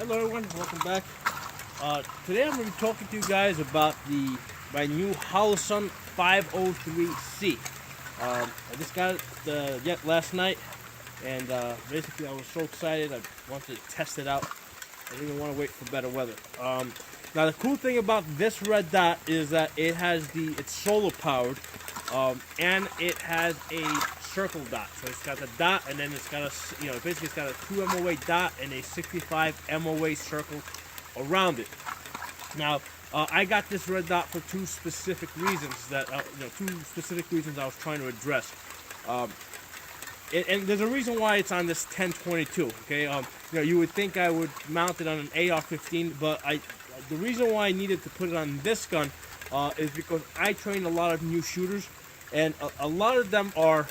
Hello everyone, welcome back. Today I'm going to be talking to you guys about my new Holosun 503C. I just got it yet last night, and basically I was so excited I wanted to test it out. I didn't even want to wait for better weather. Now the cool thing about this red dot is that it's solar powered, and it has a circle dot. So it's got the dot, and then it's got basically it's got a 2 MOA dot and a 65 MOA circle around it. Now, I got this red dot for two specific reasons I was trying to address. And there's a reason why it's on this 1022. Okay, you would think I would mount it on an AR-15, but the reason why I needed to put it on this gun is because I train a lot of new shooters, and a lot of them are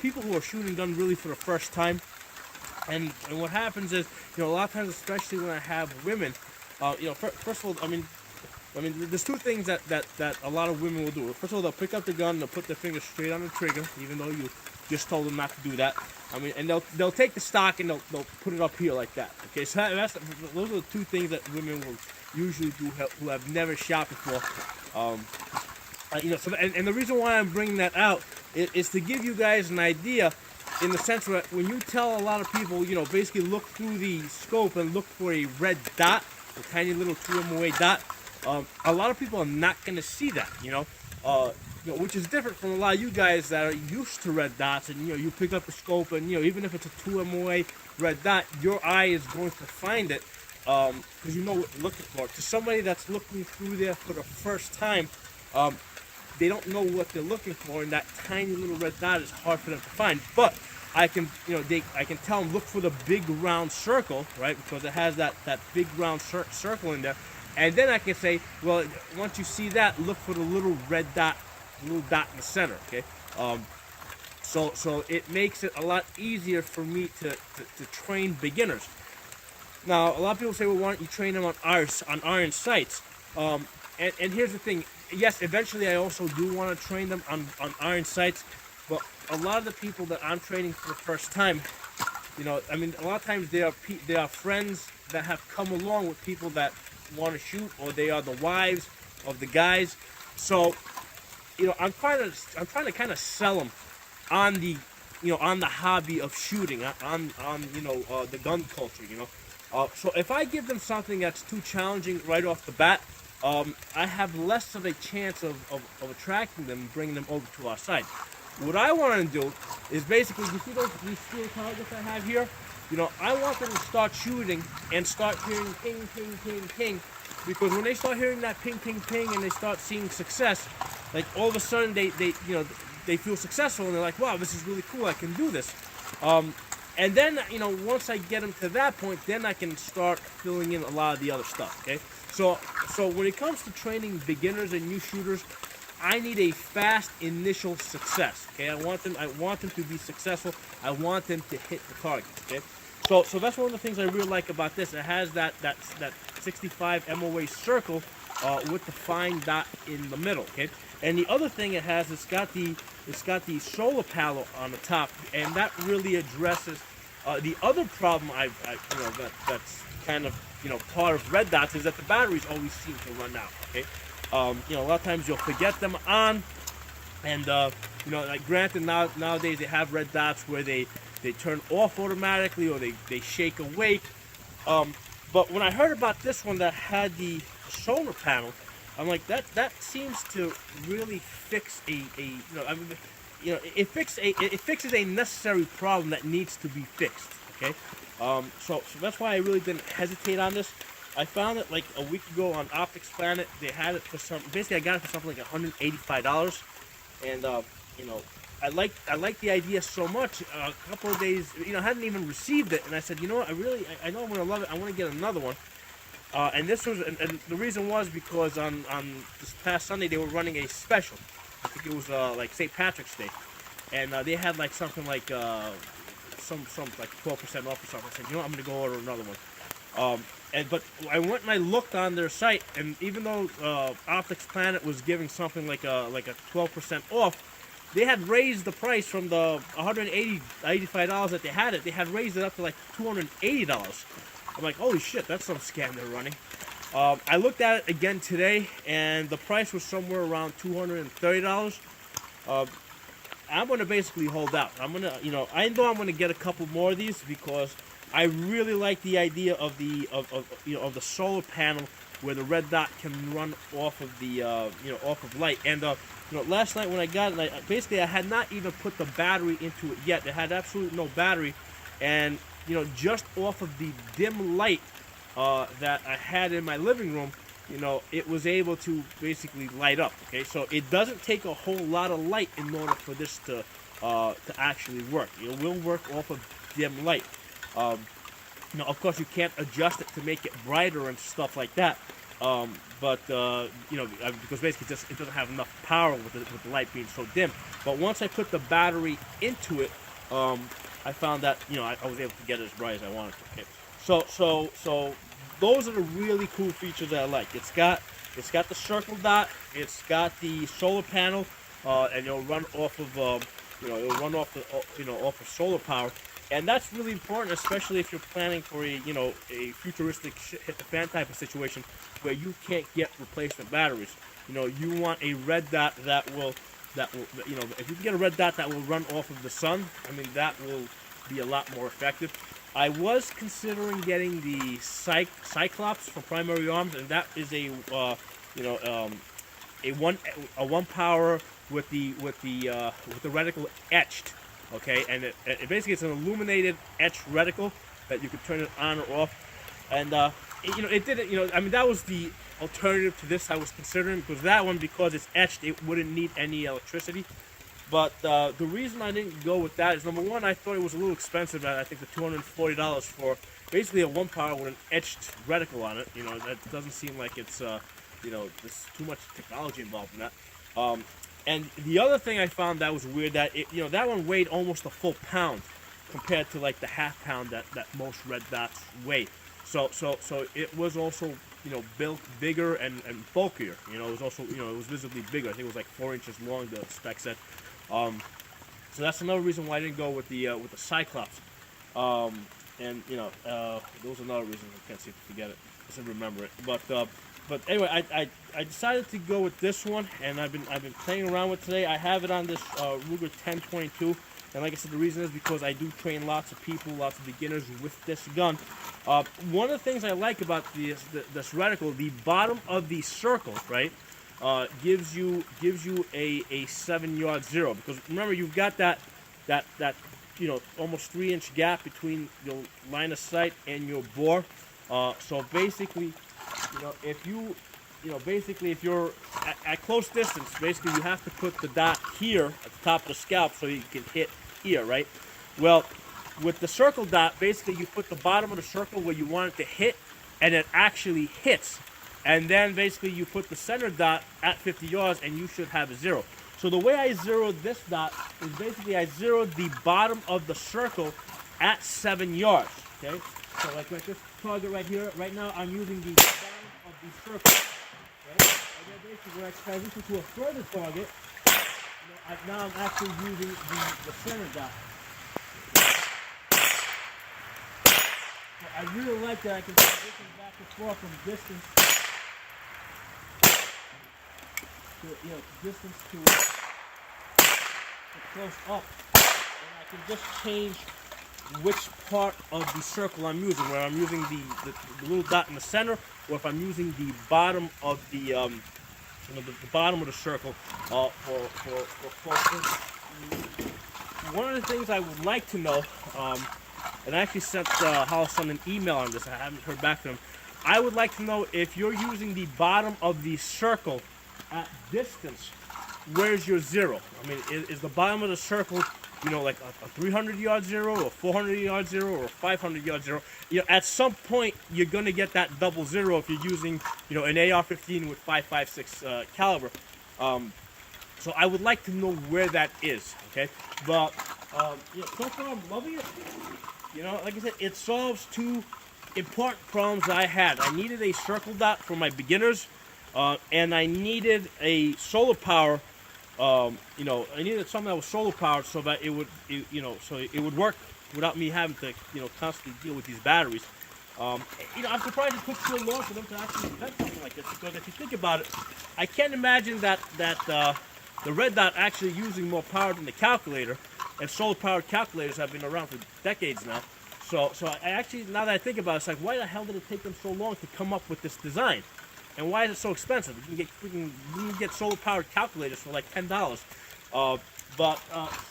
people who are shooting gun really for the first time. And what happens is, a lot of times, especially when I have women, first of all, I mean, there's two things that a lot of women will do. First of all, they'll pick up the gun, they'll put their finger straight on the trigger, even though you just told them not to do that. And they'll take the stock and they'll put it up here like that. Okay, so those are the two things that women will usually do who have never shot before. And the reason why I'm bringing that out is to give you guys an idea, in the sense that when you tell a lot of people, basically look through the scope and look for a red dot, a tiny little 2 MOA dot, a lot of people are not going to see that, which is different from a lot of you guys that are used to red dots, and you pick up the scope, and even if it's a 2 MOA red dot, your eye is going to find it because you know what you're looking for. To somebody that's looking through there for the first time, they don't know what they're looking for, and that tiny little red dot is hard for them to find. But I can, I can tell them look for the big round circle, right? Because it has that big round circle in there, and then I can say, well, once you see that, look for the little red dot, little dot in the center. Okay, so it makes it a lot easier for me to train beginners. Now, a lot of people say, well, why don't you train them on iron sights? And here's the thing. Yes, eventually I also do want to train them on iron sights, but a lot of the people that I'm training for the first time, a lot of times they are friends that have come along with people that want to shoot, or they are the wives of the guys. So, I'm trying to kind of sell them on the hobby of shooting, on the gun culture, So if I give them something that's too challenging right off the bat, I have less of a chance of attracting them and bringing them over to our side. What I want to do is basically, you see these steel targets I have here? I want them to start shooting and start hearing ping, ping, ping, ping. Because when they start hearing that ping, ping, ping, and they start seeing success, like all of a sudden they feel successful, and they're like, wow, this is really cool, I can do this. And then, once I get them to that point, then I can start filling in a lot of the other stuff, okay? So when it comes to training beginners and new shooters, I need a fast initial success, okay? I want them to be successful. I want them to hit the targets, okay? So that's one of the things I really like about this. It has that 65 MOA circle with the fine dot in the middle, okay? And the other thing it has, it's got the solar panel on the top, and that really addresses the other problem that's kind of part of red dots, is that the batteries always seem to run out. Okay, a lot of times you'll forget them on, and like granted nowadays they have red dots where they turn off automatically, or they shake awake. But when I heard about this one that had the solar panel, I'm like, that seems to really fix it fixes a necessary problem that needs to be fixed. Okay, so that's why I really didn't hesitate on this. I found it like a week ago on Optics Planet. They had it for basically I got it for something like $185, and I like the idea so much. A couple of days, I hadn't even received it, and I said, what, I know I'm gonna love it. I want to get another one. And this was, and the reason was because on this past Sunday they were running a special. I think it was like St. Patrick's Day, and they had like something like some like 12% off or something. I said, I'm gonna go order another one. But I went and I looked on their site, and even though Optics Planet was giving something like a 12% off, they had raised the price from the $185 that they had it. They had raised it up to like $280. I'm like, holy shit, that's some scam they're running. I looked at it again today, and the price was somewhere around $230. I'm gonna basically hold out. I'm gonna, I know I'm gonna get a couple more of these because I really like the idea of the of the solar panel where the red dot can run off of the off of light. And last night when I got it, I had not even put the battery into it yet. It had absolutely no battery, and just off of the dim light that I had in my living room, it was able to basically light up. Okay, so it doesn't take a whole lot of light in order for this to actually work. It will work off of dim light. Of course, you can't adjust it to make it brighter and stuff like that. Because basically it doesn't have enough power with the light being so dim. But once I put the battery into it, I found that I was able to get it as bright as I wanted to. Okay, so those are the really cool features that I like. It's got the circle dot. It's got the solar panel, and it'll run off of off of solar power. And that's really important, especially if you're planning for a futuristic hit the fan type of situation where you can't get replacement batteries. You want a red dot that will if you can get a red dot that will run off of the sun, I mean that will be a lot more effective. I was considering getting the Cyclops from Primary Arms, and that is a one power with the reticle etched. Okay, and it basically it's an illuminated etched reticle that you could turn it on or off, and it didn't. I mean that was the alternative to this I was considering, because that one, because it's etched, it wouldn't need any electricity. But the reason I didn't go with that is, number one, I thought it was a little expensive. I think the $240 for basically a one power with an etched reticle on it. That doesn't seem like it's there's too much technology involved in that. And the other thing I found that was weird, that that one weighed almost a full pound compared to like the half pound that most red dots weigh. So it was also built bigger and bulkier. It was also it was visibly bigger. I think it was like 4 inches long, the spec said. So that's another reason why I didn't go with the Cyclops. And those are another reason I can't seem to forget it. I should remember it. But anyway, I decided to go with this one, and I've been playing around with today. I have it on this Ruger 1022, and like I said, the reason is because I do train lots of people, lots of beginners with this gun. One of the things I like about this reticle, the bottom of the circle, right, gives you a 7-yard zero, because remember you've got that almost 3-inch gap between your line of sight and your bore. So basically, if you're at close distance, basically you have to put the dot here at the top of the scalp so you can hit here, right? Well, with the circle dot, basically you put the bottom of the circle where you want it to hit, and it actually hits. And then basically you put the center dot at 50 yards, and you should have a zero. So the way I zeroed this dot is basically I zeroed the bottom of the circle at 7 yards, okay? So like this target right here, right now I'm using the bottom of the circle, right? And then basically when I transition to a further target, now I'm actually using the center dot. So I really like that I can transition back and forth from distance to close up, and I can just change which part of the circle I'm using, where I'm using the little dot in the center, or if I'm using the bottom of the the bottom of the circle for close in. One of the things I would like to know, and I actually sent Holosun an email on this. I haven't heard back from him. I would like to know if you're using the bottom of the circle at distance, where's your zero? I mean, is the bottom of the circle, like a 300-yard zero, or a 400-yard zero, or a 500-yard zero? At some point, you're going to get that double zero if you're using, an AR-15 with 5.56 caliber. So I would like to know where that is, okay? But, so far I'm loving it. Like I said, it solves two important problems that I had. I needed a circle dot for my beginners, and I needed a solar power. I needed something that was solar powered so that it would work without me having to, constantly deal with these batteries. You know, I'm surprised it took so long for them to actually invent something like this, because if you think about it, I can't imagine that the red dot actually using more power than the calculator, and solar-powered calculators have been around for decades now. So I actually, now that I think about it, it's like, why the hell did it take them so long to come up with this design? And why is it so expensive? You can get solar-powered calculators for like $10. But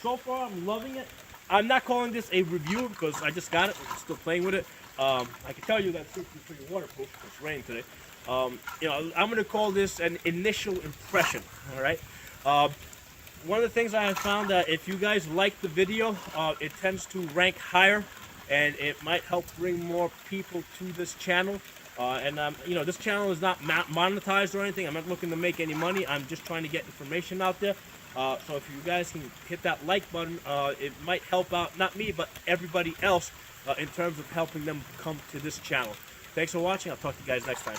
so far, I'm loving it. I'm not calling this a review because I just got it. I'm still playing with it. I can tell you that it's pretty waterproof. It's raining today. You know, I'm going to call this an initial impression. All right. One of the things I have found that if you guys like the video, it tends to rank higher, and it might help bring more people to this channel. You know, this channel is not monetized or anything. I'm not looking to make any money. I'm just trying to get information out there. So if you guys can hit that like button, it might help out, not me, but everybody else in terms of helping them come to this channel. Thanks for watching. I'll talk to you guys next time.